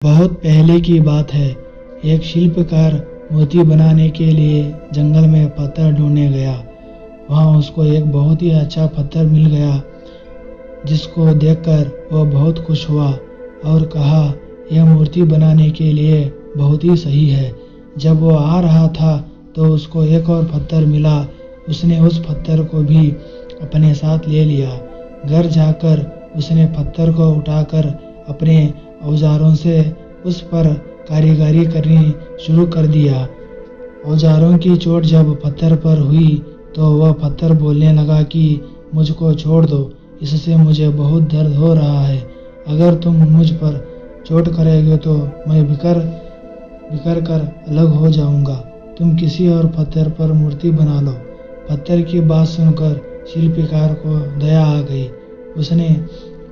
बहुत पहले की बात है। एक शिल्पकार मूर्ति बनाने के लिए जंगल में पत्थर ढूंढने गया। वहाँ उसको एक बहुत ही अच्छा पत्थर मिल गया, जिसको देखकर वह बहुत खुश हुआ और कहा, यह मूर्ति बनाने के लिए बहुत ही सही है। जब वो आ रहा था तो उसको एक और पत्थर मिला। उसने उस पत्थर को भी अपने साथ ले लिया। घर जाकर उसने पत्थर को उठाकर अपने औजारों से उस पर कारीगरी करनी शुरू कर दिया। औजारों की चोट जब पत्थर पर हुई तो वह पत्थर बोलने लगा कि मुझको छोड़ दो, इससे मुझे बहुत दर्द हो रहा है। अगर तुम मुझ पर चोट करोगे तो मैं बिखर कर अलग हो जाऊंगा। तुम किसी और पत्थर पर मूर्ति बना लो। पत्थर की बात सुनकर शिल्पकार को दया आ गई। उसने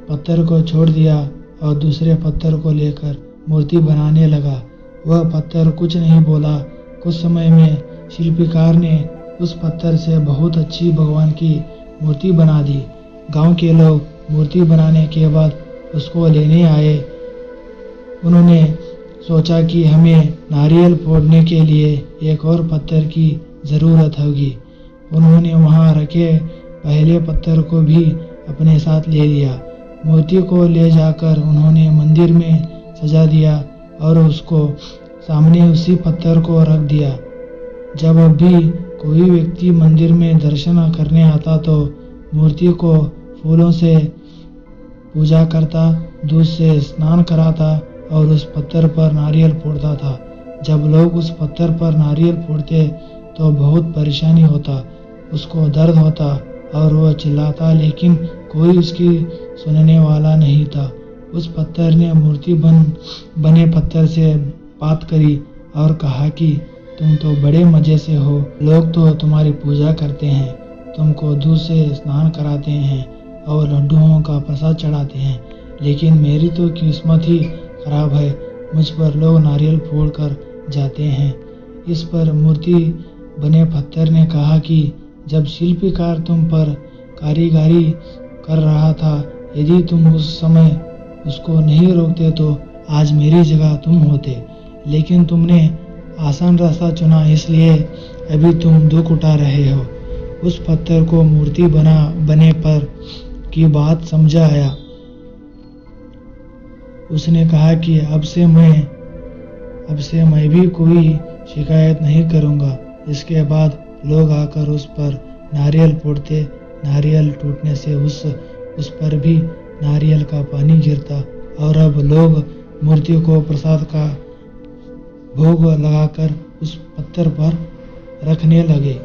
पत्थर को छोड़ दिया और दूसरे पत्थर को लेकर मूर्ति बनाने लगा। वह पत्थर कुछ नहीं बोला। कुछ समय में शिल्पकार ने उस पत्थर से बहुत अच्छी भगवान की मूर्ति बना दी। गांव के लोग मूर्ति बनाने के बाद उसको लेने आए। उन्होंने सोचा कि हमें नारियल फोड़ने के लिए एक और पत्थर की ज़रूरत होगी। उन्होंने वहां रखे पहले पत्थर को भी अपने साथ ले लिया। मूर्ति को ले जाकर उन्होंने मंदिर में सजा दिया और उसको सामने उसी पत्थर को रख दिया। जब भी कोई व्यक्ति मंदिर में दर्शन करने आता तो मूर्ति को फूलों से पूजा करता, दूध से स्नान कराता और उस पत्थर पर नारियल फोड़ता था। जब लोग उस पत्थर पर नारियल फोड़ते तो बहुत परेशानी होता, उसको दर्द होता और वह चिल्लाता, लेकिन कोई उसकी सुनने वाला नहीं था। उस पत्थर ने मूर्ति बने पत्थर से बात करी और कहा कि तुम तो बड़े मजे से हो। लोग तो तुम्हारी पूजा करते हैं, तुमको दूध से स्नान कराते हैं और लड्डुओं का प्रसाद चढ़ाते हैं, लेकिन मेरी तो किस्मत ही खराब है। मुझ पर लोग नारियल फोड़ कर जाते हैं। इस पर मूर्ति बने पत्थर ने कहा कि जब शिल्पकार तुम पर कारीगरी कर रहा था, यदि तुम उस समय उसको नहीं रोकते तो आज मेरी जगह तुम होते, लेकिन तुमने आसान रास्ता चुना, इसलिए अभी तुम दुख उठा रहे हो। उस पत्थर को मूर्ति बने पर की बात समझा आया। उसने कहा कि अब से मैं भी कोई शिकायत नहीं करूंगा। इसके बाद लोग आकर उस पर नारियल फोड़ते। नारियल टूटने से उस पर भी नारियल का पानी गिरता और अब लोग मूर्ति को प्रसाद का भोग लगाकर उस पत्थर पर रखने लगे।